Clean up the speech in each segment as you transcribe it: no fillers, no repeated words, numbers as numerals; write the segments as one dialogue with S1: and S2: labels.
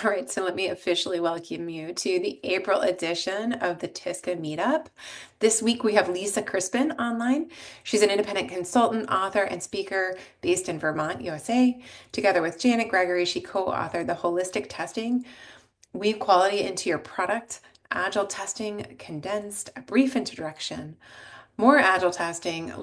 S1: All right, so let me officially welcome you to the April edition of the TSQA Meetup. This week we have Lisa Crispin online. She's an independent consultant, author, and speaker based in Vermont, USA. Together with Janet Gregory, she co-authored the Holistic Testing, Weave Quality into Your Product, Agile Testing Condensed, a brief introduction, more agile testing,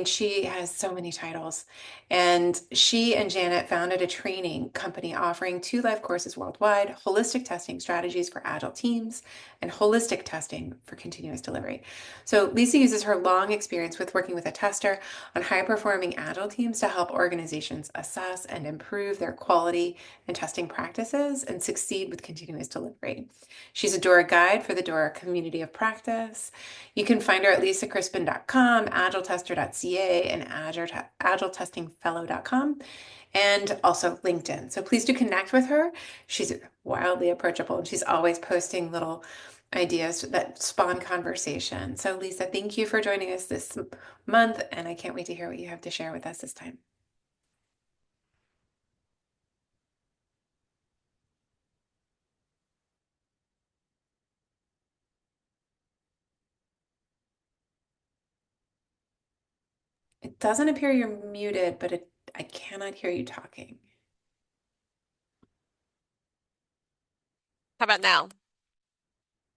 S1: she has so many titles. And she and Janet founded a training company offering 2 live courses worldwide, holistic testing strategies for agile teams and holistic testing for continuous delivery. So Lisa uses her long experience with working with a tester on high performing agile teams to help organizations assess and improve their quality and testing practices and succeed with continuous delivery. She's a Dora guide for the Dora community of practice. You can find her at lisacrispin.com, agiletester.ca, and agiletestingfellow.com, and also LinkedIn. So please do connect with her. She's wildly approachable, and she's always posting little ideas that spawn conversation. So Lisa, thank you for joining us this month, and I can't wait to hear what you have to share with us this time. It doesn't appear you're muted, but I cannot hear you talking.
S2: How about now?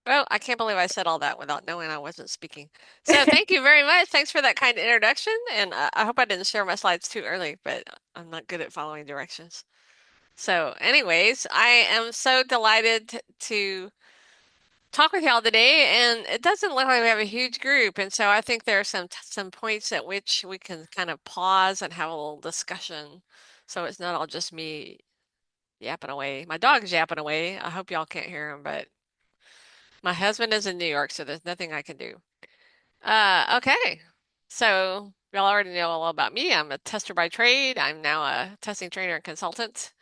S2: Oh, I can't believe I said all that without knowing I wasn't speaking. So thank you very much. Thanks for that kind introduction. And I hope I didn't share my slides too early, but I'm not good at following directions. So anyways, I am so delighted to talk with y'all today. And it doesn't look like we have a huge group. And so I think there are some points at which we can kind of pause and have a little discussion. So it's not all just me yapping away. My dog's yapping away. I hope y'all can't hear him, but my husband is in New York, so there's nothing I can do. Okay. So y'all already know all about me. I'm a tester by trade. I'm now a testing trainer and consultant.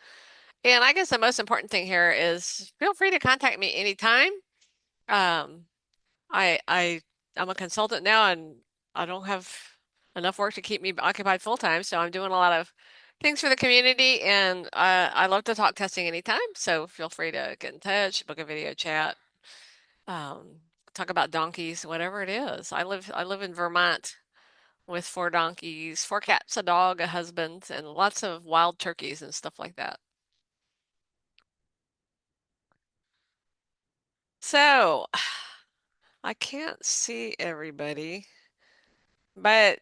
S2: And I guess the most important thing here is feel free to contact me anytime. Um, I I'm a consultant now and I don't have enough work to keep me occupied full time, so I'm doing a lot of things for the community and I love to talk testing anytime, so feel free to get in touch, book a video chat, um, talk about donkeys, whatever it is. I live in Vermont with 4 donkeys, 4 cats, a dog, a husband, and lots of wild turkeys and stuff like that. So I can't see everybody, but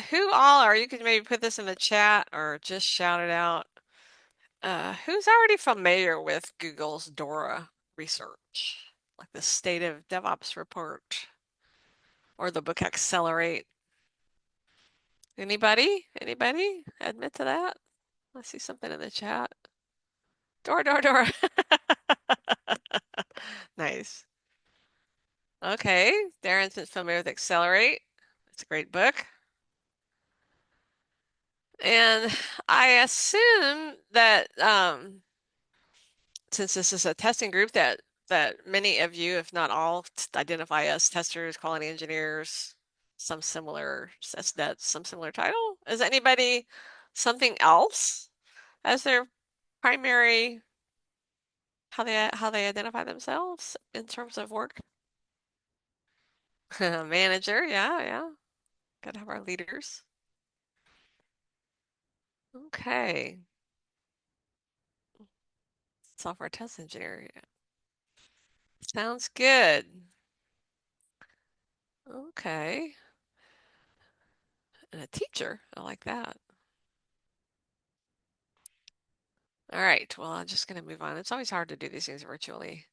S2: who all are, you can maybe put this in the chat or just shout it out. Who's already familiar with Google's Dora research, like the State of DevOps report or the book Accelerate? Anybody? Anybody admit to that? I see something in the chat. Dora, Dora, Dora. Nice. Okay. Darren's familiar with Accelerate. It's a great book. And I assume that since this is a testing group that many of you, if not all, identify as testers, quality engineers, some similar title. Is anybody something else as their primary how they identify themselves in terms of work? Manager, yeah, yeah. Gotta have our leaders. Okay. Software test engineer. Yeah. Sounds good. Okay. And a teacher. I like that. All right. Well, I'm just gonna move on. It's always hard to do these things virtually.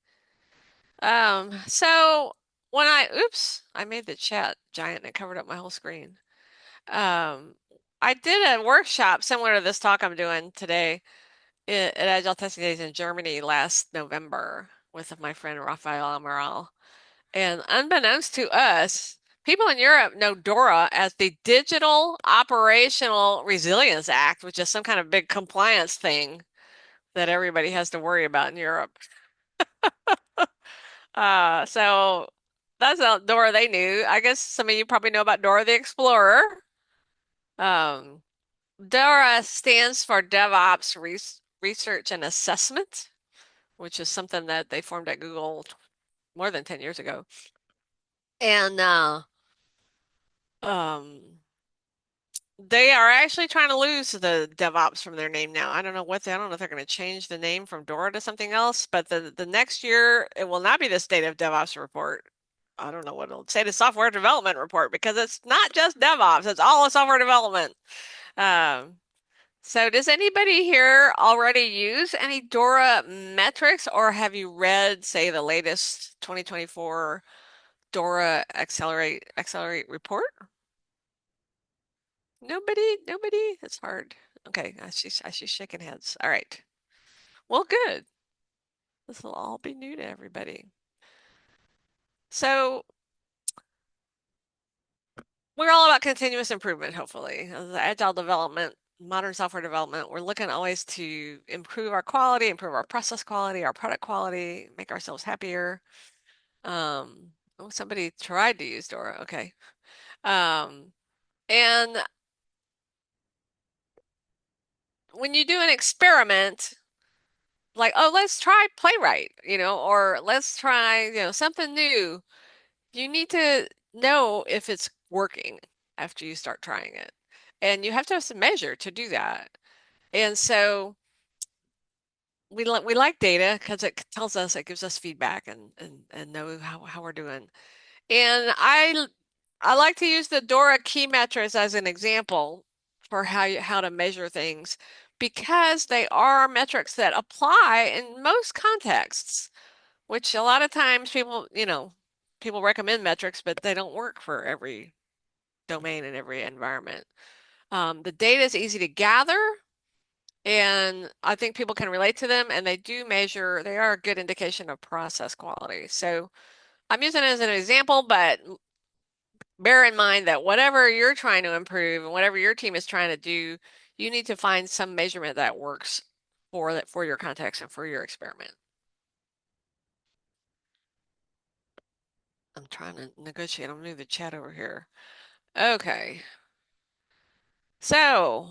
S2: So when oops, I made the chat giant and it covered up my whole screen. Um, I did a workshop similar to this talk I'm doing today at Agile Testing Days in Germany last November with my friend Rafael Amaral. And unbeknownst to us, people in Europe know DORA as the Digital Operational Resilience Act, which is some kind of big compliance thing that everybody has to worry about in Europe. So that's not Dora they knew. I guess some of you probably know about Dora the Explorer. Um, DORA stands for DevOps Research and Assessment. which is something that they formed at Google more than 10 years ago. And um, they are actually trying to lose the DevOps from their name now. I don't know if they're going to change the name from Dora to something else, but the next year it will not be the State of DevOps report. I don't know what it'll say, the software development report, because it's not just DevOps, it's all of software development. Um, so does anybody here already use any Dora metrics, or have you read, say, the latest 2024 Dora Accelerate report? Nobody, nobody. It's hard. Okay, I see shaking heads. All right. Well, good. This will all be new to everybody. So we're all about continuous improvement, hopefully. The agile development, modern software development, we're looking always to improve our quality, improve our process quality, our product quality, make ourselves happier. Oh, somebody tried to use Dora. Okay. Um, and when you do an experiment, like, oh, let's try Playwright, or let's try, something new. You need to know if it's working after you start trying it. And you have to have some measure to do that. And so we like data because it tells us, it gives us feedback and know how we're doing. And I like to use the Dora key metrics as an example for how to measure things because they are metrics that apply in most contexts, which a lot of times people recommend metrics, but they don't work for every domain and every environment. The data is easy to gather, and I think people can relate to them, and they are a good indication of process quality. So I'm using it as an example, but bear in mind that whatever you're trying to improve and whatever your team is trying to do, you need to find some measurement that works for your context and for your experiment. I'm trying to negotiate. I'm moving the chat over here. Okay. So,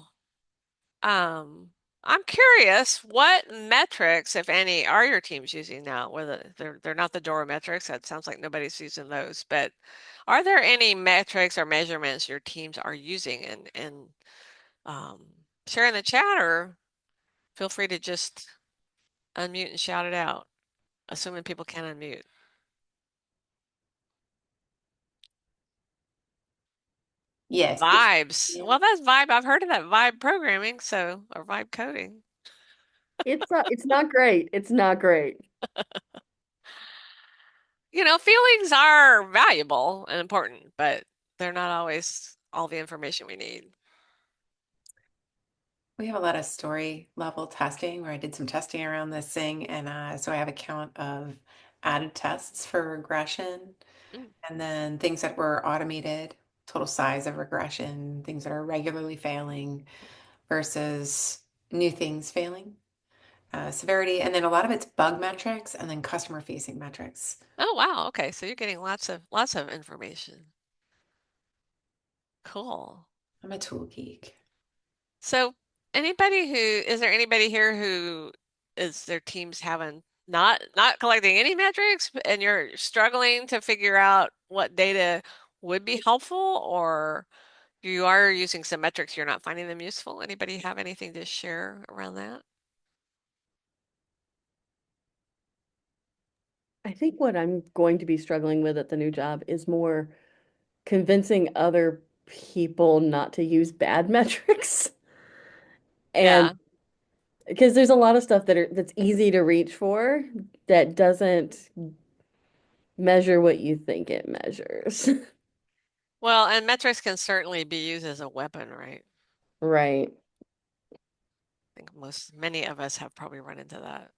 S2: um, I'm curious, what metrics, if any, are your teams using now? Whether they're not the Dora metrics, that sounds like nobody's using those, but are there any metrics or measurements your teams are using and um, share in the chat, or feel free to just unmute and shout it out, assuming people can unmute.
S1: Yes.
S2: Vibes.
S1: Yeah.
S2: Well, that's vibe. I've heard of that vibe programming, or vibe coding.
S3: It's not great. It's not great.
S2: Feelings are valuable and important, but they're not always all the information we need.
S1: We have a lot of story level testing where I did some testing around this thing. And so I have a count of added tests for regression
S2: Mm.
S1: and then things that were automated, total size of regression, things that are regularly failing versus new things failing, severity. And then a lot of it's bug metrics and then customer facing metrics.
S2: Oh, wow. Okay. So you're getting lots of information. Cool.
S1: I'm a tool geek.
S2: So is there anybody here who is their team's having not collecting any metrics and you're struggling to figure out what data would be helpful, or you are using some metrics, you're not finding them useful? Anybody have anything to share around that?
S3: I think what I'm going to be struggling with at the new job is more convincing other people not to use bad metrics. And
S2: Yeah.
S3: because there's a lot of stuff that's easy to reach for that doesn't measure what you think it measures.
S2: Well, and metrics can certainly be used as a weapon, right?
S3: Right.
S2: I think many of us have probably run into that.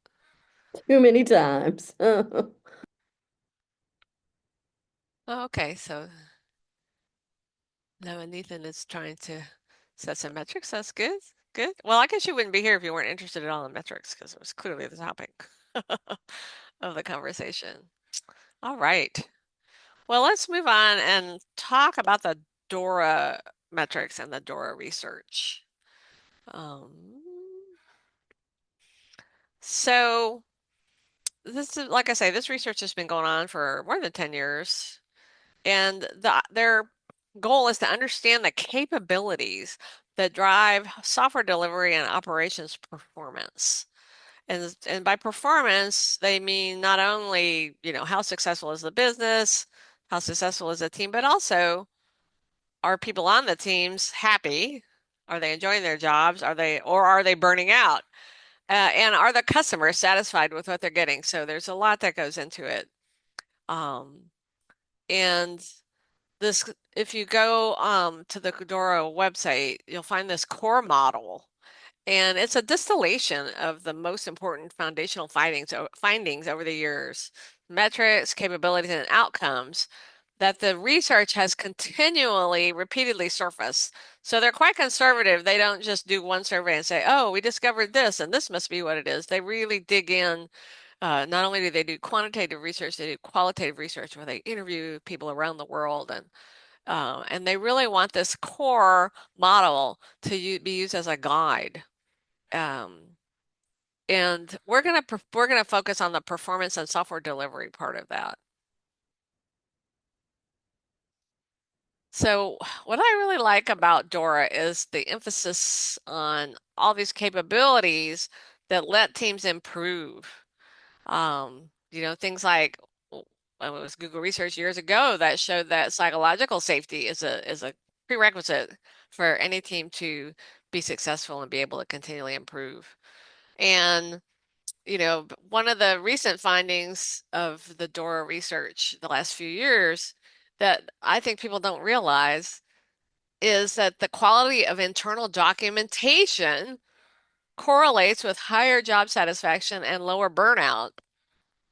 S3: Too many times.
S2: Oh, okay, so now Ethan is trying to set some metrics. That's good. Good. Well, I guess you wouldn't be here if you weren't interested at all in metrics because it was clearly the topic of the conversation. All right. Well, let's move on and talk about the Dora metrics and the Dora research. Um, so this is, like I say, this research has been going on for more than 10 years. And their goal is to understand the capabilities that drive software delivery and operations performance. And by performance, they mean not only, how successful is the business, how successful is the team, but also are people on the teams happy? Are they enjoying their jobs? Are they burning out? And are the customers satisfied with what they're getting? So there's a lot that goes into it. Um, and this, if you go to the Cadora website, you'll find this core model, and it's a distillation of the most important foundational findings over the years, metrics, capabilities, and outcomes that the research has continually, repeatedly surfaced. So they're quite conservative. They don't just do one survey and say, oh, we discovered this, and this must be what it is. They really dig in. Not only do they do quantitative research, they do qualitative research where they interview people around the world, and they really want this core model to be used as a guide. Um, and we're gonna focus on the performance and software delivery part of that. So what I really like about Dora is the emphasis on all these capabilities that let teams improve. Things like it was Google research years ago that showed that psychological safety is a prerequisite for any team to be successful and be able to continually improve. And one of the recent findings of the Dora research the last few years that I think people don't realize is that the quality of internal documentation correlates with higher job satisfaction and lower burnout,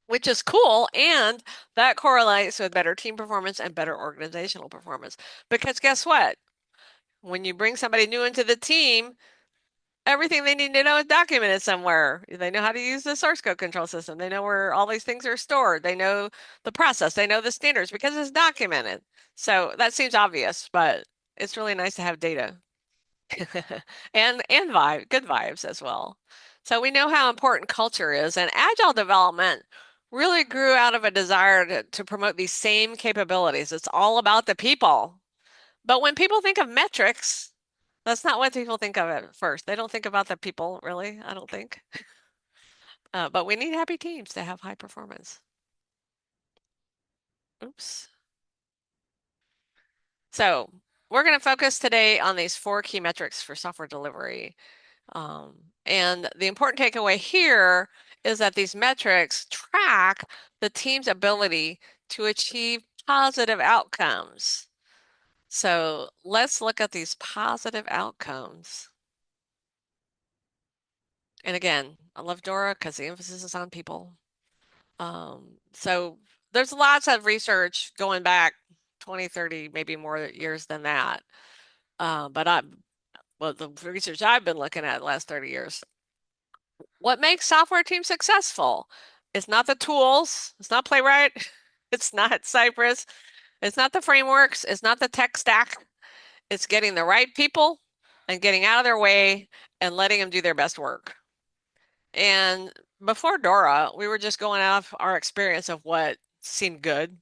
S2: which is cool. And that correlates with better team performance and better organizational performance. Because guess what? When you bring somebody new into the team, everything they need to know is documented somewhere. They know how to use the source code control system. They know where all these things are stored. They know the process. They know the standards because it's documented. So that seems obvious, but it's really nice to have data and good vibes as well. So we know how important culture is, and agile development really grew out of a desire to promote these same capabilities. It's all about the people. But when people think of metrics, that's not what people think of at first. They don't think about the people, really, I don't think. But we need happy teams to have high performance. Oops. So we're going to focus today on these 4 key metrics for software delivery. And the important takeaway here is that these metrics track the team's ability to achieve positive outcomes. So let's look at these positive outcomes. And again, I love Dora because the emphasis is on people. So there's lots of research going back 20, 30, maybe more years than that. Well, the research I've been looking at the last 30 years, what makes software teams successful? It's not the tools, it's not Playwright, it's not Cypress, it's not the frameworks, it's not the tech stack. It's getting the right people and getting out of their way and letting them do their best work. And before Dora, we were just going off our experience of what seemed good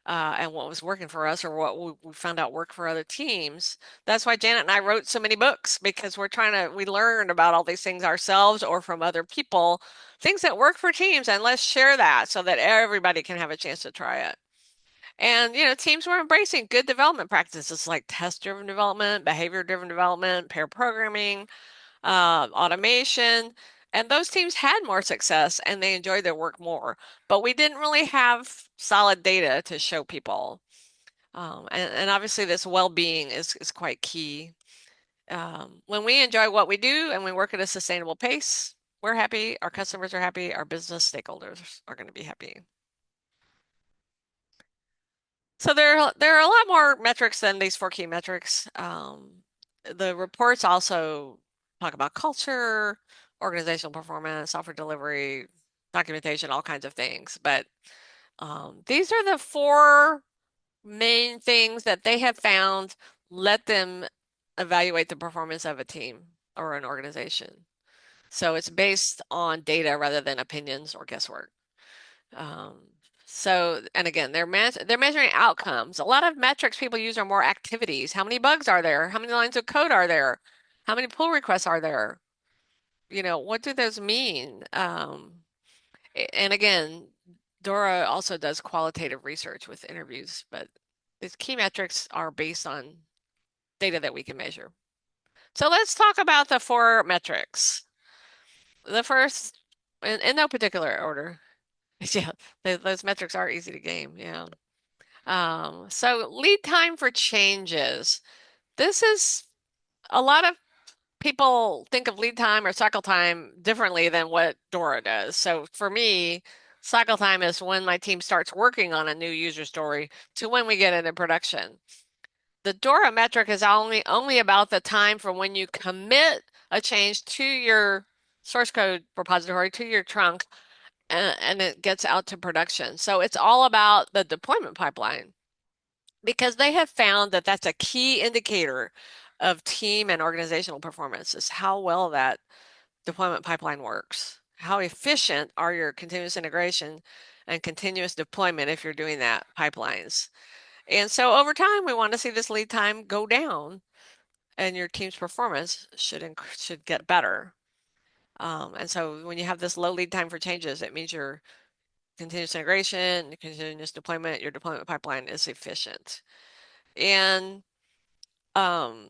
S2: and what was working for us or what we found out worked for other teams. That's why Janet and I wrote so many books because we learned about all these things ourselves or from other people, things that work for teams, and let's share that so that everybody can have a chance to try it. And, teams were embracing good development practices like test-driven development, behavior-driven development, pair programming, automation. And those teams had more success and they enjoyed their work more. But we didn't really have solid data to show people. And obviously, this well-being is quite key. When we enjoy what we do and we work at a sustainable pace, we're happy, our customers are happy, our business stakeholders are going to be happy. So there are a lot more metrics than these 4 key metrics. The reports also talk about culture, organizational performance, software delivery, documentation, all kinds of things. But these are the 4 main things that they have found let them evaluate the performance of a team or an organization. So it's based on data rather than opinions or guesswork. Um, so, and again, they're measuring outcomes. A lot of metrics people use are more activities. How many bugs are there? How many lines of code are there? How many pull requests are there? What do those mean? And again, Dora also does qualitative research with interviews, but these key metrics are based on data that we can measure. So let's talk about the four metrics. The first, in no particular order. Yeah, those metrics are easy to game. Yeah. So lead time for changes. This is a lot of people think of lead time or cycle time differently than what Dora does. So for me, cycle time is when my team starts working on a new user story to when we get into production. The Dora metric is only about the time from when you commit a change to your source code repository, to your trunk, and it gets out to production. So it's all about the deployment pipeline because they have found that that's a key indicator of team and organizational performance is how well that deployment pipeline works. How efficient are your continuous integration and continuous deployment if you're doing that pipelines? And so over time, we want to see this lead time go down and your team's performance should get better. And so when you have this low lead time for changes, it means your continuous integration, continuous deployment, your deployment pipeline is efficient. And um,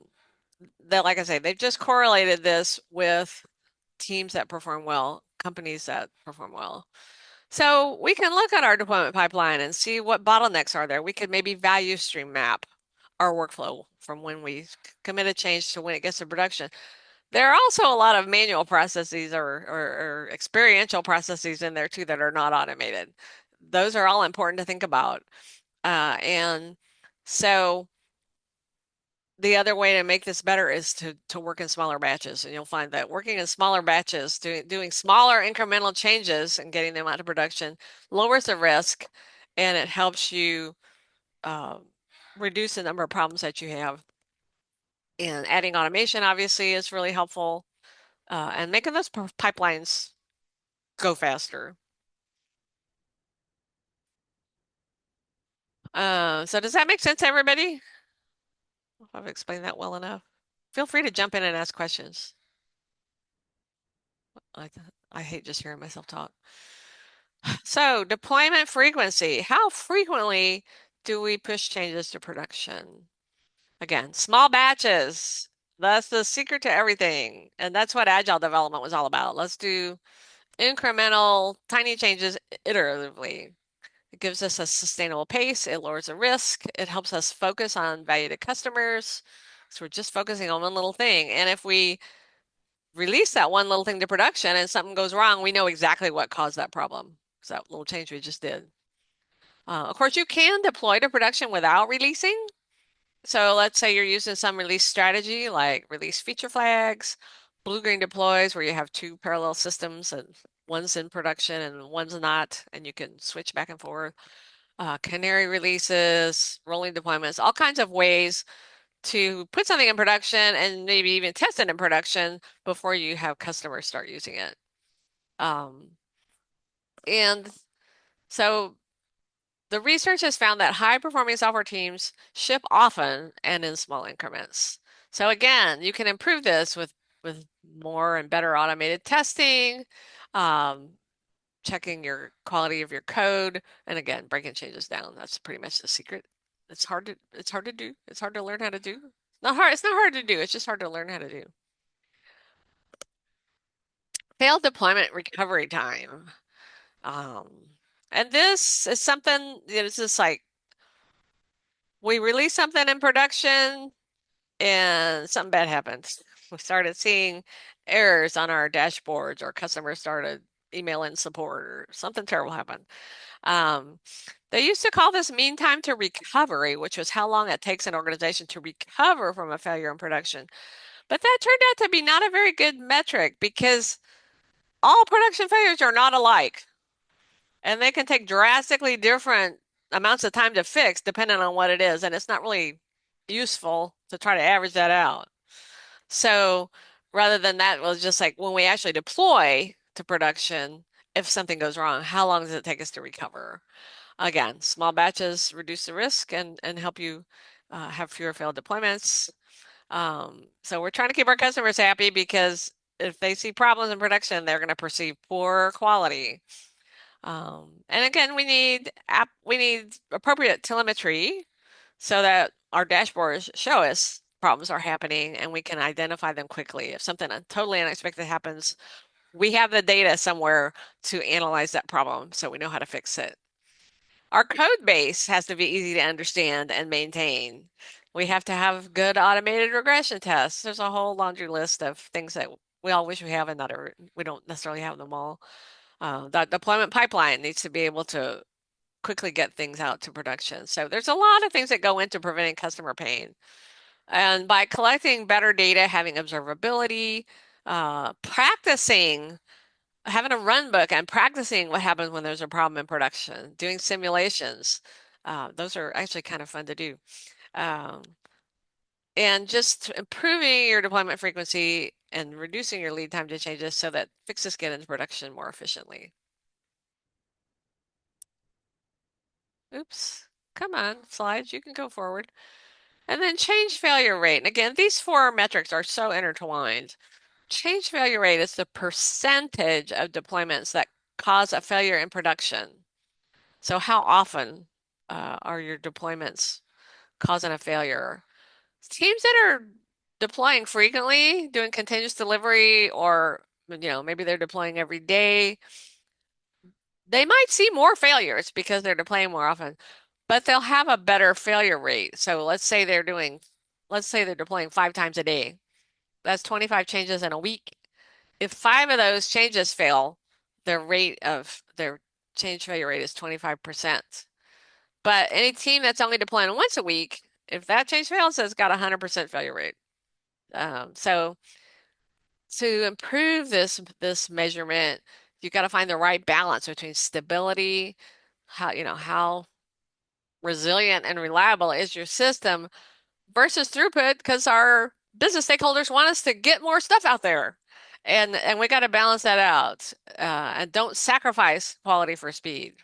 S2: that, like I say, they've just correlated this with teams that perform well, companies that perform well. So we can look at our deployment pipeline and see what bottlenecks are there. We could maybe value stream map our workflow from when we commit a change to when it gets to production. There are also a lot of manual processes or experiential processes in there too that are not automated. Those are all important to think about. And so the other way to make this better is to work in smaller batches. And you'll find that working in smaller batches, doing smaller incremental changes and getting them out of production lowers the risk and it helps you uh, reduce the number of problems that you have. And adding automation obviously is really helpful and making those pipelines go faster. So does that make sense to everybody? If I've explained that well enough. Feel free to jump in and ask questions. I, I hate just hearing myself talk. So deployment frequency. How frequently do we push changes to production? Again, small batches. That's the secret to everything. And that's what agile development was all about. Let's do incremental, tiny changes iteratively. It gives us a sustainable pace. It lowers the risk. It helps us focus on value to customers. So we're just focusing on one little thing. And if we release that one little thing to production and something goes wrong, we know exactly what caused that problem. So that little change we just did. Of course, you can deploy to production without releasing. So let's say you're using some release strategy like release feature flags, blue-green deploys where you have two parallel systems and one's in production and one's not, and you can switch back and forth. Canary releases, rolling deployments, all kinds of ways to put something in production and maybe even test it in production before you have customers start using it. And so the research has found that high-performing software teams ship often and in small increments. So again, you can improve this with more and better automated testing, checking your quality of your code, and again, breaking changes down. That's pretty much the secret. It's hard to do. It's hard to learn how to do. It's not hard to do. It's just hard to learn how to do. Failed deployment recovery time. Um, and this is something, it's just like we release something in production and something bad happened. We started seeing errors on our dashboards or customers started emailing support or something terrible happened. Um, they used to call this mean time to recovery, which was how long it takes an organization to recover from a failure in production. But that turned out to be not a very good metric because all production failures are not alike. And they can take drastically different amounts of time to fix depending on what it is. And it's not really useful to try to average that out. So rather than that, it was just like when we actually deploy to production, if something goes wrong, how long does it take us to recover? Again, small batches reduce the risk and help you have fewer failed deployments. So we're trying to keep our customers happy because if they see problems in production, they're going to perceive poor quality. And again, we need appropriate telemetry so that our dashboards show us problems are happening and we can identify them quickly. If something totally unexpected happens, we have the data somewhere to analyze that problem so we know how to fix it. Our code base has to be easy to understand and maintain. We have to have good automated regression tests. There's a whole laundry list of things that we all wish we have, and not we don't necessarily have them all. The deployment pipeline needs to be able to quickly get things out to production. So there's a lot of things that go into preventing customer pain. And by collecting better data, having observability, practicing, having a run book and practicing what happens when there's a problem in production, doing simulations. Those are actually kind of fun to do. Um, and just improving your deployment frequency and reducing your lead time to changes so that fixes get into production more efficiently. Oops, come on, slides, you can go forward. And then change failure rate. And again, these four metrics are so intertwined. Change failure rate is the percentage of deployments that cause a failure in production. So how often are your deployments causing a failure? Teams that are deploying frequently, doing continuous delivery, or maybe they're deploying every day, they might see more failures because they're deploying more often, but they'll have a better failure rate. So let's say they're deploying 5 times a day. That's 25 changes in a week. If 5 of those changes fail, their change failure rate is 25%. But any team that's only deploying once a week, if that change fails, it's got a 100% failure rate. So to improve this measurement, you've got to find the right balance between stability, how resilient and reliable is your system versus throughput, because our business stakeholders want us to get more stuff out there. And we got to balance that out and don't sacrifice quality for speed.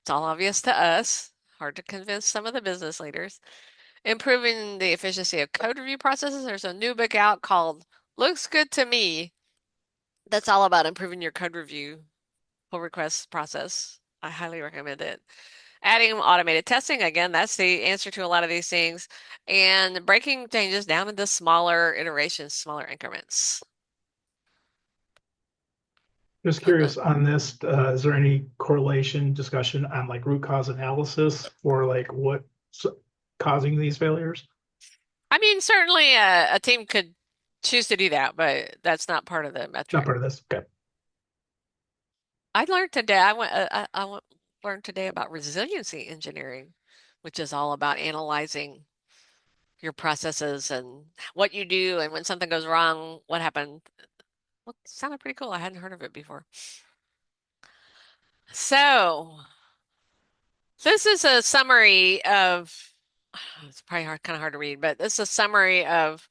S2: It's all obvious to us, hard to convince some of the business leaders. Improving the efficiency of code review processes. There's a new book out called Looks Good to Me that's all about improving your code review pull request process. I highly recommend it. Adding automated testing, again, that's the answer to a lot of these things, and breaking changes down into smaller iterations, smaller increments.
S4: Just curious on this, is there any correlation discussion on like root cause analysis for like what's causing these failures?
S2: I mean, certainly a team could choose to do that, but that's not part of the
S4: Not
S2: metric.
S4: part of this. Okay.
S2: I learned today, learned today about resiliency engineering, which is all about analyzing your processes and what you do, and when something goes wrong, what happened. Well, it sounded pretty cool. I hadn't heard of it before. So this is a summary of, it's probably kind of hard to read, but this is a summary of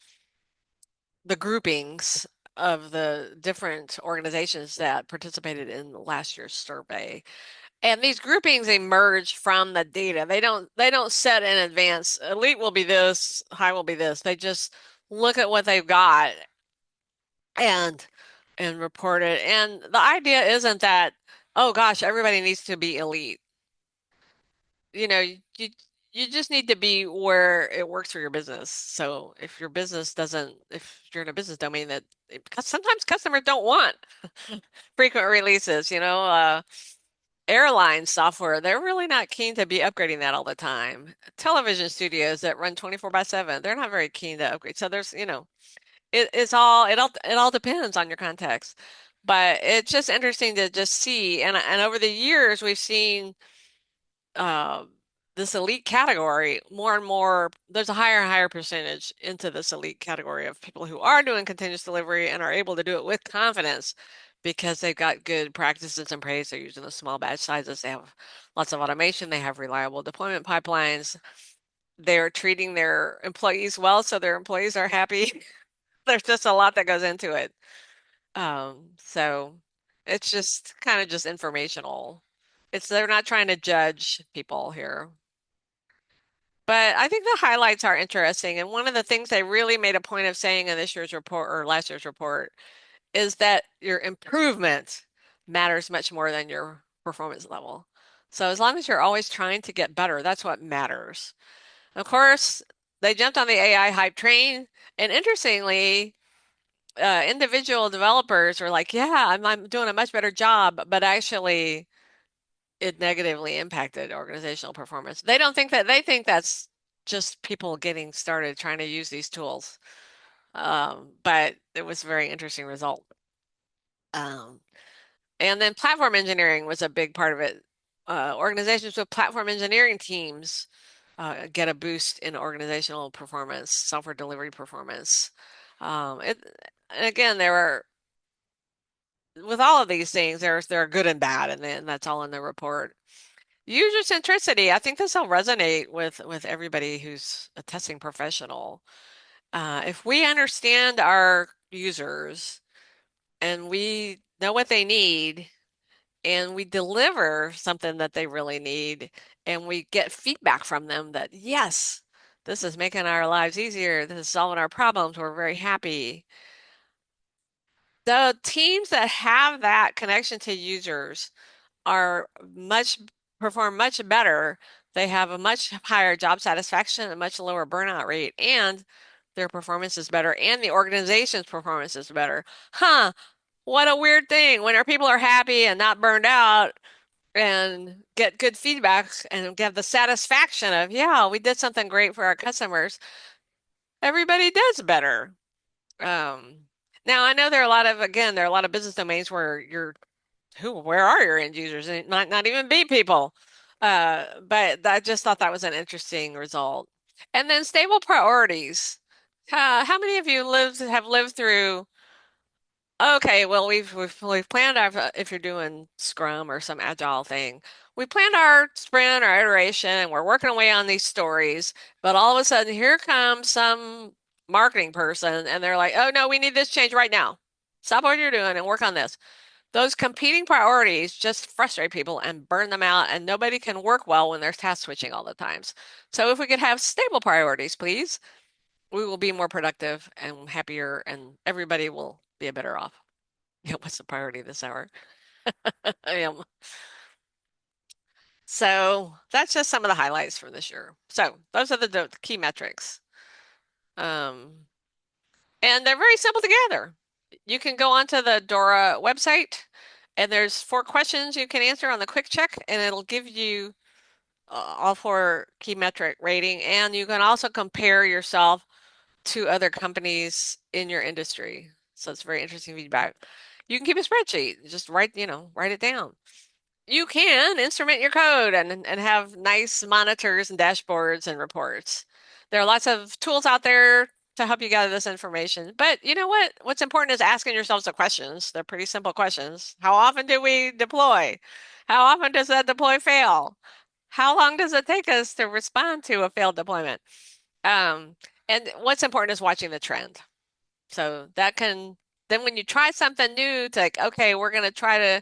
S2: the groupings of the different organizations that participated in last year's survey. And these groupings emerge from the data. They don't set in advance, elite will be this, high will be this. They just look at what they've got and report it. And the idea isn't that, oh gosh, everybody needs to be elite. You just need to be where it works for your business. So if your business doesn't, if you're in a business domain that, because sometimes customers don't want frequent releases, airline software, they're really not keen to be upgrading that all the time. Television studios that run 24/7, they're not very keen to upgrade. So there's, it all depends on your context. But it's just interesting to just see, and over the years we've seen uh, this elite category more and more. There's a higher and higher percentage into this elite category of people who are doing continuous delivery and are able to do it with confidence because they've got good practices in place. They're using the small batch sizes. They have lots of automation. They have reliable deployment pipelines. They're treating their employees well, so their employees are happy. There's just a lot that goes into it. So It's just kind of just informational. They're not trying to judge people here. But I think the highlights are interesting. And one of the things they really made a point of saying in this year's report or last year's report is that your improvement matters much more than your performance level. So as long as you're always trying to get better, that's what matters. Of course, they jumped on the AI hype train. And interestingly, individual developers were like, yeah, I'm doing a much better job, but actually it negatively impacted organizational performance. They think that's just people getting started trying to use these tools. But it was a very interesting result. Um, and then platform engineering was a big part of it. Organizations with platform engineering teams get a boost in organizational performance, software delivery performance. And again, there are with all of these things, there are good and bad, and then that's all in the report. User centricity, I think this will resonate with everybody who's a testing professional. If we understand our users and we know what they need and we deliver something that they really need and we get feedback from them that, yes, this is making our lives easier, this is solving our problems, we're very happy. The teams that have that connection to users are perform much better. They have a much higher job satisfaction, a much lower burnout rate, and their performance is better, and the organization's performance is better. Huh, what a weird thing. When our people are happy and not burned out and get good feedback and get the satisfaction of, yeah, we did something great for our customers, everybody does better. Um, Now I know there are a lot of business domains where where are your end users? And it might not even be people. But I just thought that was an interesting result. And then stable priorities. How many of you have lived through? Okay, well we've planned our if you're doing Scrum or some agile thing, we planned our sprint or iteration, and we're working away on these stories. But all of a sudden, here comes some marketing person, and they're like, "Oh no, we need this change right now. Stop what you're doing and work on this." Those competing priorities just frustrate people and burn them out, and nobody can work well when there's task switching all the times. So if we could have stable priorities, please, we will be more productive and happier, and everybody will be better off. Yeah, what's the priority this hour? I am. So that's just some of the highlights from this year. So those are the key metrics. Um, and they're very simple to gather. You can go onto the Dora website, and there's 4 questions you can answer on the quick check, and it'll give you all 4 key metric rating. And you can also compare yourself to other companies in your industry. So it's very interesting feedback. You can keep a spreadsheet, just write it down. You can instrument your code and have nice monitors and dashboards and reports. There are lots of tools out there to help you gather this information. But you know what? What's important is asking yourselves the questions. They're pretty simple questions. How often do we deploy? How often does that deploy fail? How long does it take us to respond to a failed deployment? Um, and what's important is watching the trend. So then when you try something new, it's like, okay, we're going to try to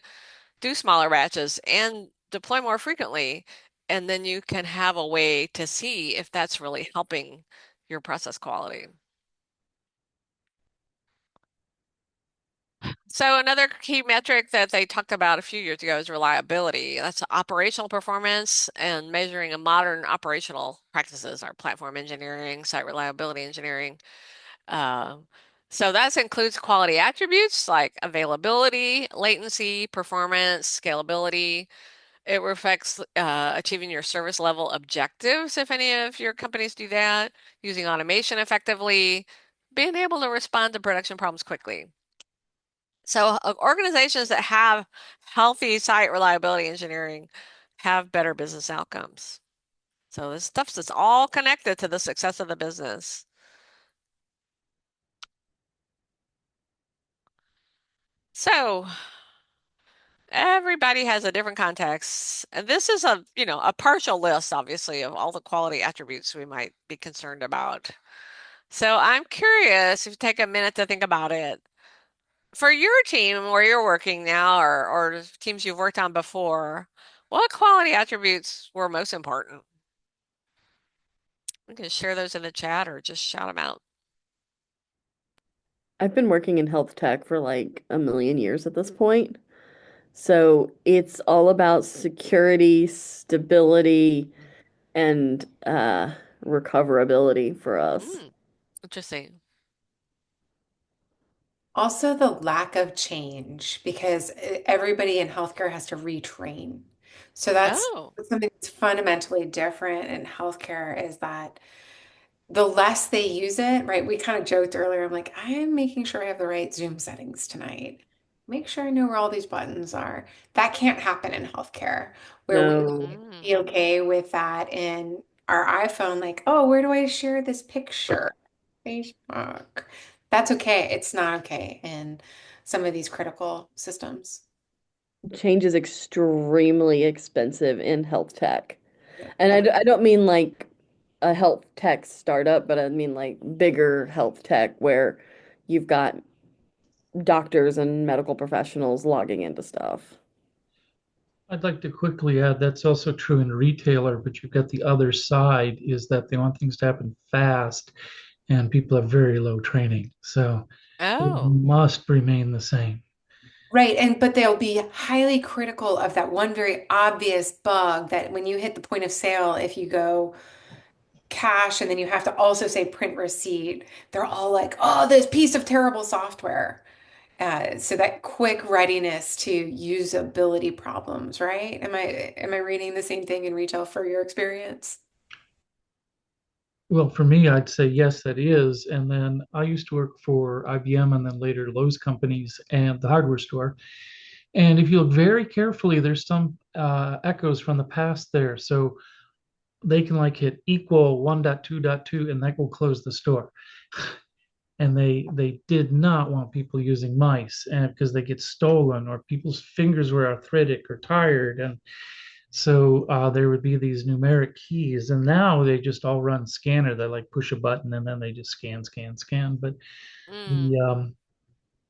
S2: do smaller batches and deploy more frequently. And then you can have a way to see if that's really helping your process quality. So another key metric that they talked about a few years ago is reliability. That's operational performance and measuring a modern operational practices, our platform engineering, site reliability engineering. Uh, so that includes quality attributes like availability, latency, performance, scalability. It reflects achieving your service level objectives, if any of your companies do that, using automation effectively, being able to respond to production problems quickly. So organizations that have healthy site reliability engineering have better business outcomes. So this stuff's that's all connected to the success of the business. So everybody has a different context. And this is a partial list, obviously, of all the quality attributes we might be concerned about. So I'm curious if you take a minute to think about it. For your team where you're working now or teams you've worked on before, what quality attributes were most important? We can share those in the chat or just shout them out.
S3: I've been working in health tech for like a million years at this point. So it's all about security, stability, and recoverability for us.
S2: Mm, interesting.
S1: Also, the lack of change because everybody in healthcare has to retrain. So that's
S2: Oh,
S1: something that's fundamentally different in healthcare is that the less they use it, right? We kind of joked earlier. I'm like, I am making sure I have the right Zoom settings tonight. Make sure I know where all these buttons are. That can't happen in healthcare, where we
S3: No.
S1: would
S2: mm,
S1: be okay with that in our iPhone, like, oh, where do I share this picture? Facebook. That's okay. It's not okay in some of these critical systems.
S3: Change is extremely expensive in health tech.
S1: Yep.
S3: And I don't mean like a health tech startup, but I mean like bigger health tech where you've got doctors and medical professionals logging into stuff.
S5: I'd like to quickly add that's also true in retailer, but you've got the other side is that they want things to happen fast and people have very low training. So it
S2: oh,
S5: must remain the same.
S1: Right. And but they'll be highly critical of that one very obvious bug that when you hit the point of sale, if you go cash and then you have to also say print receipt, they're all like, oh, this piece of terrible software. So that quick readiness to usability problems, right? Am I reading the same thing in retail for your experience?
S5: Well, for me, I'd say yes, that is. And then I used to work for IBM and then later Lowe's companies and the hardware store. And if you look very carefully, there's some echoes from the past there. So they can like hit equal 1.2.2 and that will close the store. And they did not want people using mice and because they get stolen or people's fingers were arthritic or tired and so there would be these numeric keys and now they just all run scanner. They like push a button and then they just scan, but
S2: mm,
S5: the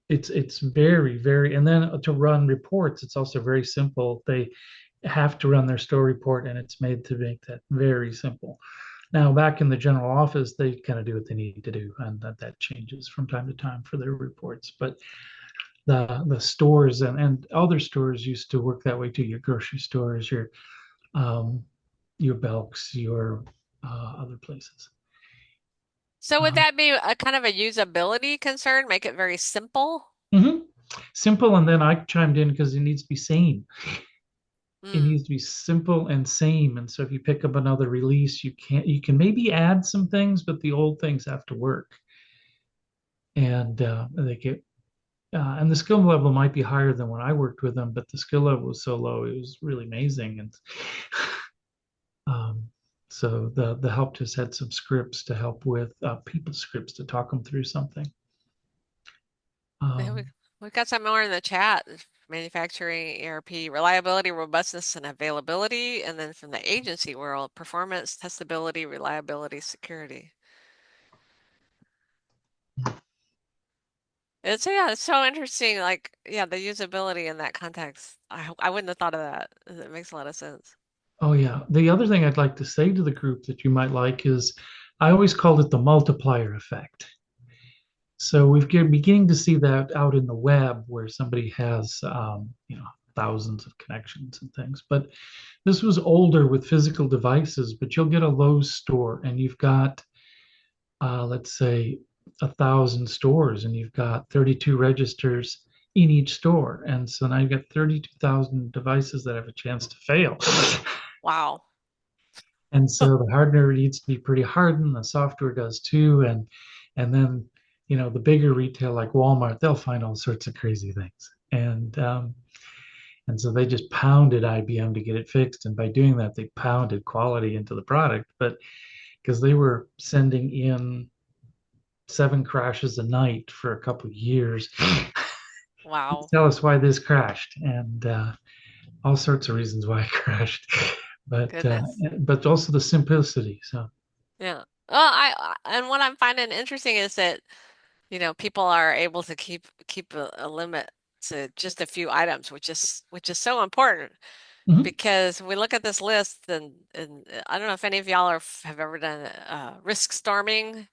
S5: it's very and then to run reports it's also very simple. They have to run their store report and it's made to make that very simple. Now, back in the general office, they kind of do what they need to do, and that changes from time to time for their reports. But the stores and other stores used to work that way too. Your grocery stores, um, your Belks, your other places.
S2: so would
S5: Um,
S2: that be a kind of a usability concern? Make it very simple?
S5: mhm. Simple, and then I chimed in because it needs to be sane. It
S2: Mm,
S5: needs to be simple and sane. And so if you pick up another release, you can maybe add some things, but the old things have to work. And they get and the skill level might be higher than when I worked with them, but the skill level was so low, it was really amazing. And um, so the help just had some scripts to help with people scripts to talk them through something.
S2: yeah,
S5: Um,
S2: we've got some more in the chat. Manufacturing, ERP, reliability, robustness, and availability. And then from the agency world, performance, testability, reliability, security. It's so interesting. Like, yeah, the usability in that context. I wouldn't have thought of that. It makes a lot of sense.
S5: oh yeah. The other thing I'd like to say to the group that you might like is I always called it the multiplier effect. So beginning to see that out in the web where somebody has, thousands of connections and things. But this was older with physical devices, but you'll get a Lowe's store and you've got, let's say, 1,000 stores and you've got 32 registers in each store. And so now you've got 32,000 devices that have a chance to fail.
S2: Wow.
S5: And so the hardware needs to be pretty hardened. The software does too. And then, the bigger retail like Walmart, they'll find all sorts of crazy things. And so they just pounded IBM to get it fixed. And by doing that, they pounded quality into the product. But because they were sending in 7 crashes a night for a couple of years,
S2: Wow.
S5: tell us why this crashed and all sorts of reasons why it crashed. But
S2: Goodness.
S5: but also the simplicity. So
S2: Yeah. Well, and what I'm finding interesting is that people are able to keep a limit to just a few items, which is so important
S5: Mhm.
S2: because we look at this list and I don't know if any of y'all have ever done risk storming,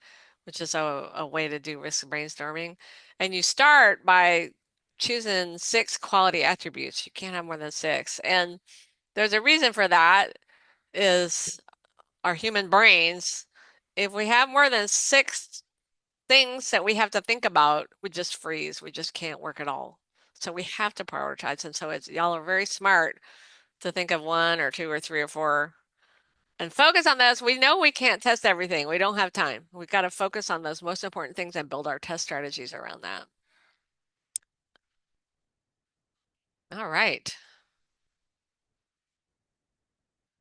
S2: which is a way to do risk brainstorming. And you start by choosing 6 quality attributes. You can't have more than 6. And there's a reason for that is our human brains. If we have more than 6 things that we have to think about, we just freeze. We just can't work at all. So we have to prioritize. And so y'all are very smart to think of 1 or 2 or 3 or 4 and focus on those. We know we can't test everything. We don't have time. We've got to focus on those most important things and build our test strategies around that. All right.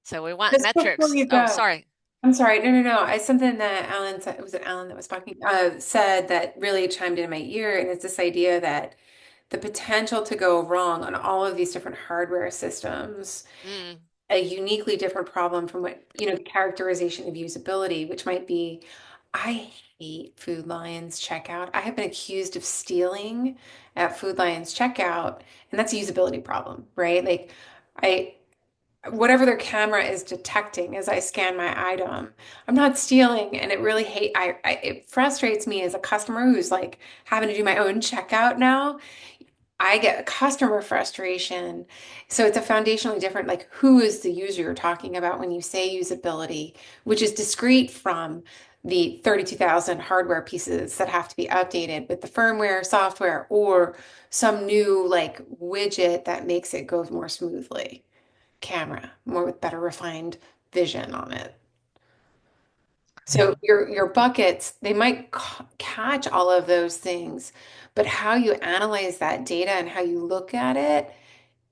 S2: So we want
S1: Just before
S2: metrics.
S1: you
S2: Oh,
S1: go,
S2: sorry.
S1: I'm sorry. No, no, no. I something that Alan said, was it Alan that was talking, said that really chimed in my ear, and it's this idea that the potential to go wrong on all of these different hardware systems,
S2: Mm,
S1: a uniquely different problem from what, characterization of usability, which might be, I hate Food Lion's checkout. I have been accused of stealing at Food Lion's checkout, and that's a usability problem, right? Like, I whatever their camera is detecting as I scan my item. I'm not stealing, and it really it frustrates me as a customer who's like having to do my own checkout now. I get customer frustration. So it's a foundationally different, like who is the user you're talking about when you say usability, which is discrete from the 32,000 hardware pieces that have to be updated with the firmware, software, or some new like widget that makes it go more smoothly camera, more with better refined vision on it.
S5: Yeah.
S1: So your buckets, they might catch all of those things, but how you analyze that data and how you look at it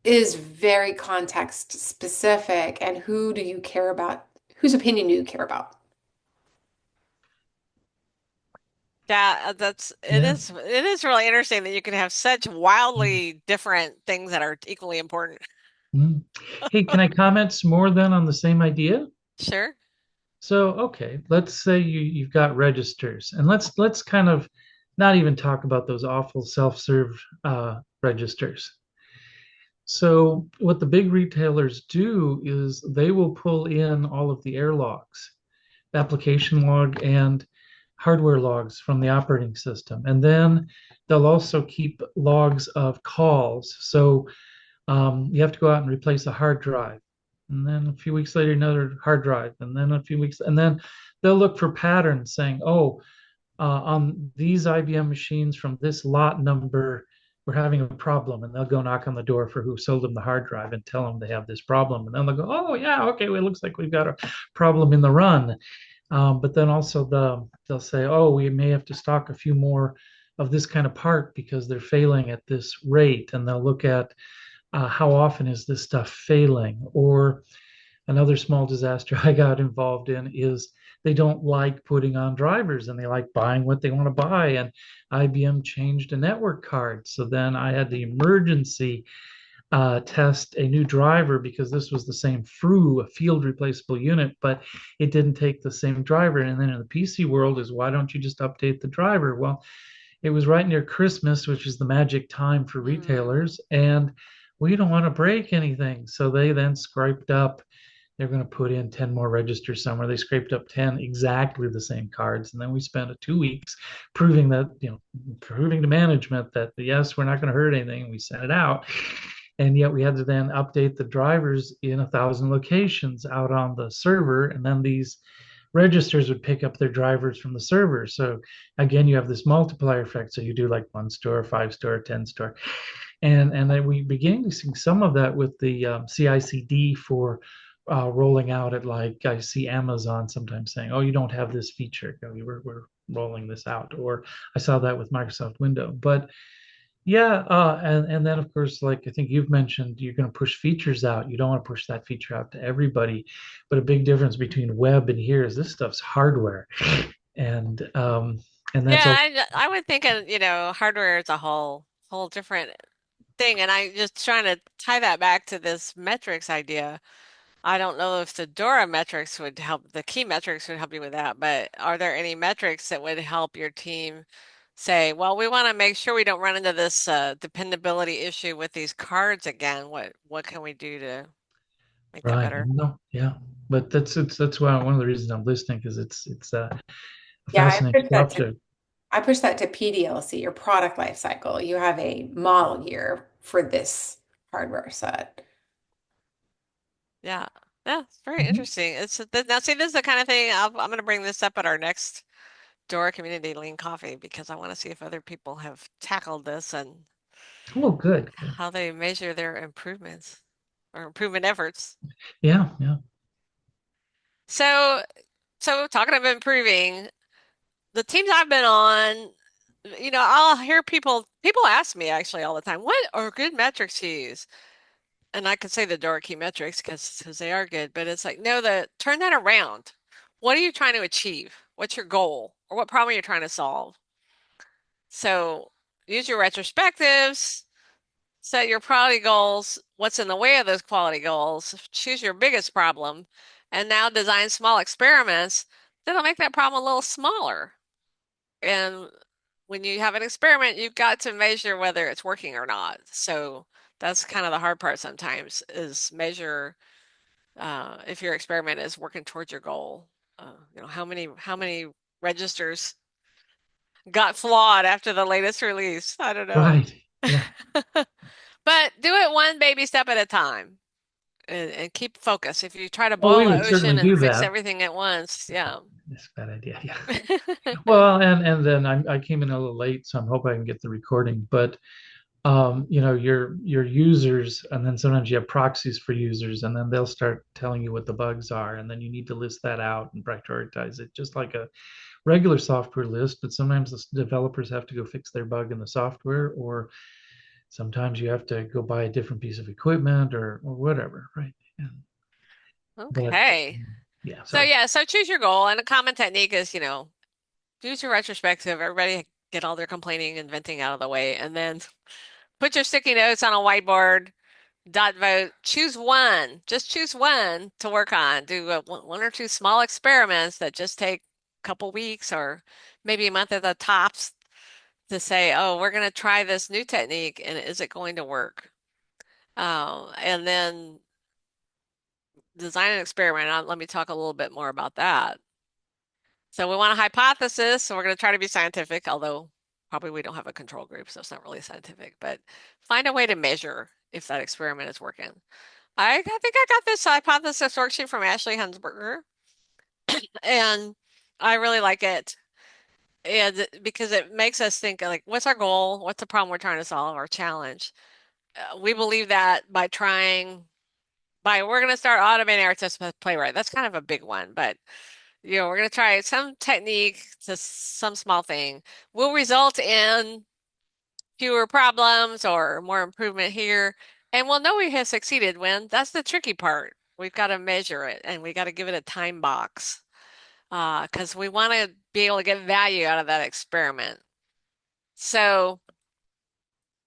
S1: is very context specific. And who do you care about? Whose opinion do you care about?
S2: yeah,
S5: Yeah.
S2: it is really interesting that you can have such wildly different things that are equally important.
S5: Mm. Hey, can I comment some more then on the same idea?
S2: Sure.
S5: So, okay, let's say you've got registers, and let's kind of not even talk about those awful self-serve registers. So, what the big retailers do is they will pull in all of the air logs, application log and hardware logs from the operating system, and then they'll also keep logs of calls. So, you have to go out and replace a hard drive. And then a few weeks later, another hard drive. And then a few weeks, and then they'll look for patterns saying, oh, on these IBM machines from this lot number, we're having a problem. And they'll go knock on the door for who sold them the hard drive and tell them they have this problem. And then they'll go, oh, yeah, okay, well, it looks like we've got a problem in the run. But then also they'll say, oh, we may have to stock a few more of this kind of part because they're failing at this rate. And they'll look at how often is this stuff failing? Or another small disaster I got involved in is they don't like putting on drivers and they like buying what they want to buy. And IBM changed a network card. So then I had the emergency test a new driver because this was the same FRU, a field replaceable unit, but it didn't take the same driver. And then in the PC world is why don't you just update the driver? Well, it was right near Christmas, which is the magic time for
S2: Mm.
S5: retailers, and we don't want to break anything. So they then scraped up, they're going to put in 10 more registers somewhere. They scraped up 10 exactly the same cards. And then we spent 2 weeks proving that, proving to management that yes, we're not going to hurt anything. And we sent it out. And yet we had to then update the drivers in 1,000 locations out on the server. And then these registers would pick up their drivers from the server. So again, you have this multiplier effect. So you do like 1 store, 5 store, 10 store, and then we began to see some of that with the CI/CD for rolling out at, like, I see Amazon sometimes saying, "Oh, you don't have this feature. We're rolling this out," or I saw that with Microsoft Window. But yeah, and then of course, like I think you've mentioned, you're going to push features out. You don't want to push that feature out to everybody. But a big difference between web and here is this stuff's hardware, and that's
S2: Yeah,
S5: also
S2: I would think of, hardware as a whole different thing. And I just trying to tie that back to this metrics idea. I don't know if the Dora metrics would help, the key metrics would help you with that, but are there any metrics that would help your team say, well, we want to make sure we don't run into this dependability issue with these cards again. What can we do to make that
S5: Right.
S2: better?
S5: No, yeah. But that's why one of the reasons I'm listening, because it's
S1: Yeah,
S5: fascinating stuff to.
S1: I push that to PDLC, your product life cycle. You have a model year for this hardware set.
S2: Yeah. Yeah, it's very
S5: Mhm.
S2: interesting. Now see, this is the kind of thing I'm going to bring this up at our next Dora Community Lean Coffee because I want to see if other people have tackled this and
S5: Oh, good, good.
S2: how they measure their improvements or improvement efforts.
S5: Yeah, yeah.
S2: So, so talking of improving, the teams I've been on, I'll hear people ask me actually all the time, what are good metrics to use? And I can say the Dora key metrics because they are good, but it's like, no, turn that around. What are you trying to achieve? What's your goal? Or what problem you're trying to solve? So use your retrospectives, set your quality goals, what's in the way of those quality goals, choose your biggest problem, and now design small experiments that'll make that problem a little smaller. And when you have an experiment, you've got to measure whether it's working or not. So that's kind of the hard part sometimes is measure if your experiment is working towards your goal. How many registers got flawed after the latest release? I don't know.
S5: Right. Yeah.
S2: But do it one baby step at a time and keep focus. If you try to
S5: Oh,
S2: boil
S5: we
S2: the
S5: would
S2: ocean
S5: certainly
S2: and
S5: do
S2: fix
S5: that.
S2: everything at once, yeah.
S5: That's a bad idea. Yeah. Well, and then I came in a little late, so I'm hoping I can get the recording. But your users, and then sometimes you have proxies for users, and then they'll start telling you what the bugs are, and then you need to list that out and prioritize it, just like a regular software list. But sometimes the developers have to go fix their bug in the software, or sometimes you have to go buy a different piece of equipment or whatever, right? And, but
S2: Okay.
S5: yeah,
S2: So
S5: sorry.
S2: yeah, so choose your goal. And a common technique is, use your retrospective. Everybody get all their complaining and venting out of the way, and then put your sticky notes on a whiteboard, dot vote, choose one, just choose one to work on. Do one or two small experiments that just take a couple weeks or maybe a month at the tops to say, oh, we're going to try this new technique and is it going to work? And then design an experiment. Let me talk a little bit more about that. So we want a hypothesis, so we're going to try to be scientific, although probably we don't have a control group, so it's not really scientific, but find a way to measure if that experiment is working. I think I got this hypothesis worksheet from Ashley Hunsberger, and I really like it. And because it makes us think like, what's our goal? What's the problem we're trying to solve, our challenge? We believe that we're going to start automating our test playwright. That's kind of a big one, but we're going to try some technique to some small thing will result in fewer problems or more improvement here. And we'll know we have succeeded when that's the tricky part. We've got to measure it and we got to give it a time box because we want to be able to get value out of that experiment. So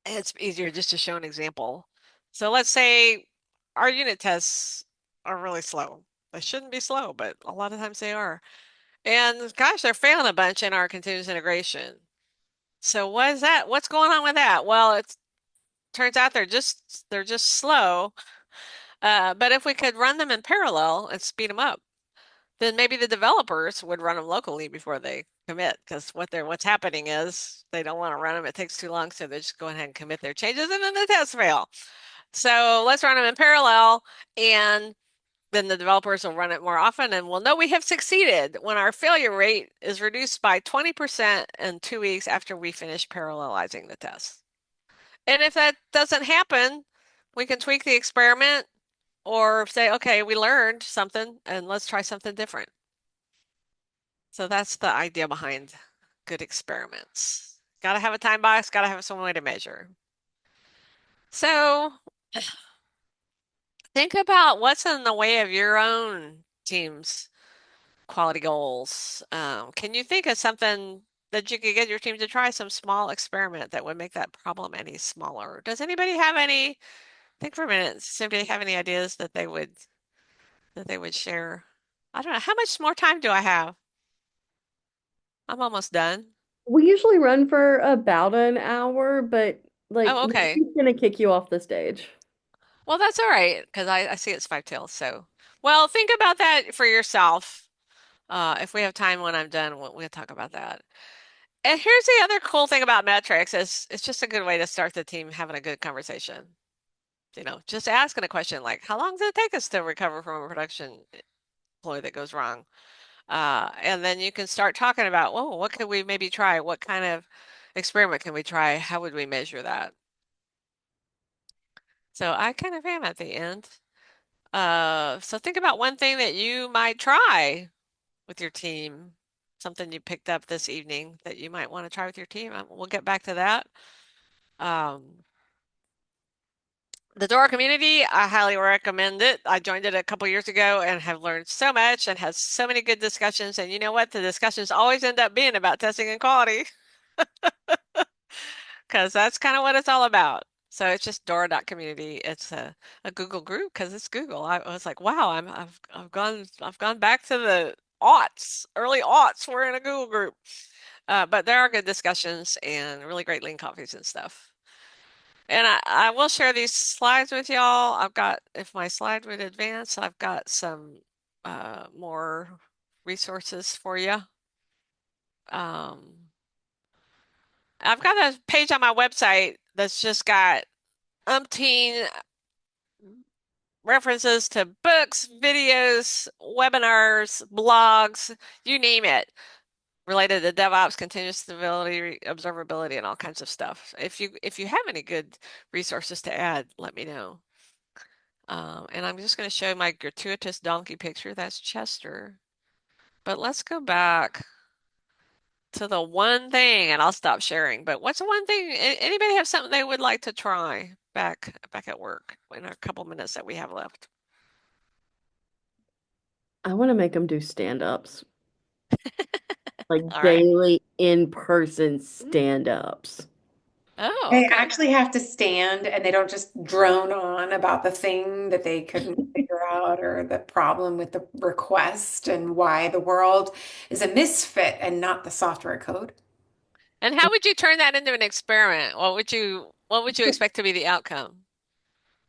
S2: it's easier just to show an example. So let's say our unit tests are really slow. They shouldn't be slow, but a lot of times they are. And gosh, they're failing a bunch in our continuous integration. So what is that? What's going on with that? Well, it turns out they're just slow. But if we could run them in parallel and speed them up, then maybe the developers would run them locally before they commit. Because what's happening is they don't want to run them. It takes too long, so they just go ahead and commit their changes, and then the tests fail. So let's run them in parallel, and then the developers will run it more often and we'll know we have succeeded when our failure rate is reduced by 20% in 2 weeks after we finish parallelizing the test. And if that doesn't happen, we can tweak the experiment or say, okay, we learned something and let's try something different. So that's the idea behind good experiments. Got to have a time box, got to have some way to measure. So think about what's in the way of your own team's quality goals. Can you think of something that you could get your team to try some small experiment that would make that problem any smaller? Does anybody have any, think for a minute, does anybody have any ideas that they would share? I don't know. How much more time do I have? I'm almost done.
S3: We usually run for about an hour, but like
S2: Oh, okay.
S3: nobody's gonna kick you off the stage.
S2: Well, that's all right because I see it's five tails. So, well, think about that for yourself. If we have time when I'm done, we'll talk about that. And here's the other cool thing about metrics is it's just a good way to start the team having a good conversation. Just asking a question like, how long does it take us to recover from a production employee that goes wrong? And then you can start talking about, well, what could we maybe try? What kind of experiment can we try? How would we measure that? So I kind of am at the end. So think about one thing that you might try with your team, something you picked up this evening that you might want to try with your team. We'll get back to that. The Dora community, I highly recommend it. I joined it a couple years ago and have learned so much and has so many good discussions. And you know what? The discussions always end up being about testing and quality because that's kind of what it's all about. So it's just Dora.community. It's a Google group because it's Google. I was like, wow, I've gone back to the aughts, early aughts. We're in a Google group. But there are good discussions and really great lean coffees and stuff. And I will share these slides with y'all. If my slide would advance, I've got some more resources for you. I've got a page on my website that's just got umpteen references to books, videos, webinars, blogs, you name it, related to DevOps, continuous stability, observability, and all kinds of stuff. If you have any good resources to add, let me know. And I'm just going to show my gratuitous donkey picture. That's Chester. But let's go back to the one thing, and I'll stop sharing. But what's the one thing? Anybody have something they would like to try back at work in a couple minutes that we have left?
S3: I want to make them do stand-ups, like
S2: All right.
S3: daily in-person stand-ups.
S2: Oh,
S1: They
S2: okay.
S1: actually have to stand and they don't just drone on about the thing that they couldn't figure out or the problem with the request and why the world is a misfit and not the software code.
S2: And how would you turn that into an experiment? What would you expect to be the outcome?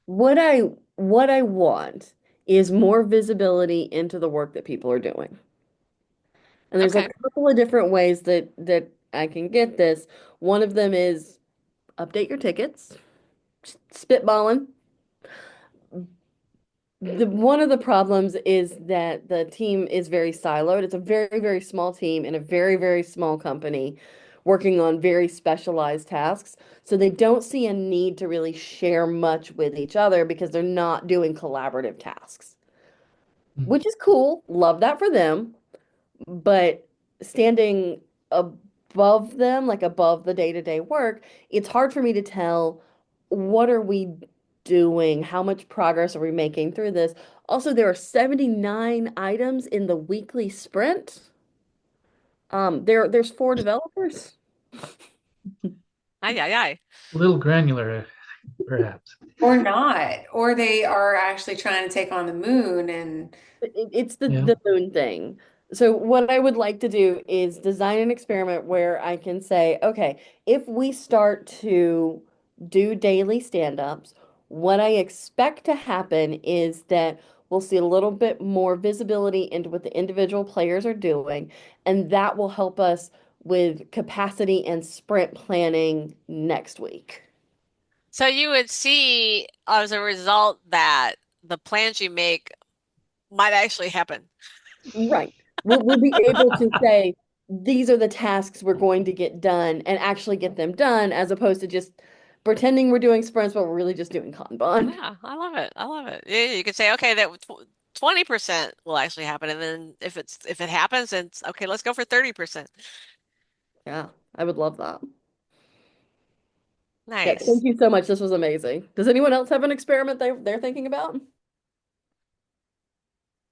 S3: What I what I want is more visibility into the work that people are doing. And there's a
S2: Okay.
S3: couple of different ways that I can get this. One of them is update your tickets, spitballing. One of the problems is that the team is very siloed. It's a very, very small team in a very, very small company working on very specialized tasks. So they don't see a need to really share much with each other because they're not doing collaborative tasks,
S5: Mm.
S3: which is cool. Love that for them. But standing above them, like above the day-to-day work, it's hard for me to tell what are we doing? How much progress are we making through this? Also, there are 79 items in the weekly sprint. There's four developers.
S2: Ay, ay, ay.
S5: A little granular, perhaps.
S1: Or not, or they are actually trying to take on the moon and
S3: It's the
S5: Yeah.
S3: the moon thing. So what I would like to do is design an experiment where I can say, okay, if we start to do daily stand-ups, what I expect to happen is that we'll see a little bit more visibility into what the individual players are doing, and that will help us with capacity and sprint planning next week.
S2: So you would see as a result that the plans you make might actually happen.
S3: Right. We'll be able to say, these are the tasks we're going to get done and actually get them done, as opposed to just pretending we're doing sprints, but we're really just doing Kanban.
S2: Yeah, I love it. I love it. Yeah, you could say, okay, that 20% will actually happen, and then if it happens, then it's, okay, let's go for 30%.
S3: Yeah, I would love that. Yeah, thank
S2: Nice.
S3: you so much. This was amazing. Does anyone else have an experiment they're thinking about?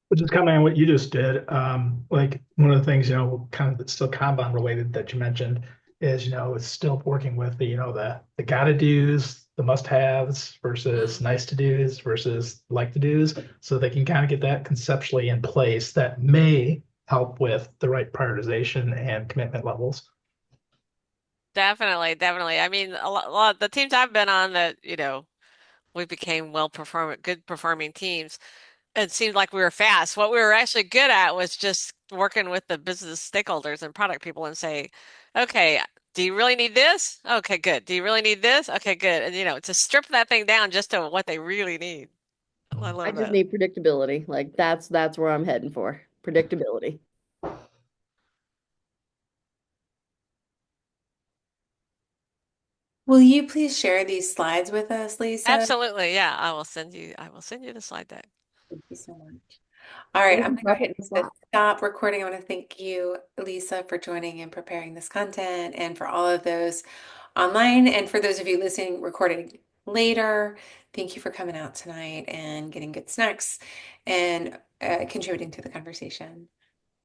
S4: Which is kind of what you just did. Like one of the things, kind of that's still Kanban related that you mentioned is, it's still working with the gotta do's, the must haves versus
S2: Mm.
S4: nice to do's versus like to do's. So they can kind of get that conceptually in place that may help with the right prioritization and commitment levels.
S2: Definitely, definitely. I mean, the teams I've been on that, we became good performing teams. It seemed like we were fast. What we were actually good at was just working with the business stakeholders and product people and say, okay, do you really need this? Okay, good. Do you really need this? Okay, good. And to strip that thing down just to what they really need. I
S3: I
S2: love
S3: just
S2: that.
S3: need predictability. Like that's where I'm heading for. Predictability.
S1: Will you please share these slides with us, Lisa?
S2: Absolutely. Yeah, I will send you the slide deck.
S1: Thank you so much. All right,
S3: Thank
S1: I'm
S3: you
S1: going to
S3: for
S1: go ahead
S3: putting this
S1: and
S3: live.
S1: stop recording. I want to thank you, Lisa, for joining and preparing this content, and for all of those online. And for those of you listening, recording later, thank you for coming out tonight and getting good snacks and contributing to the conversation.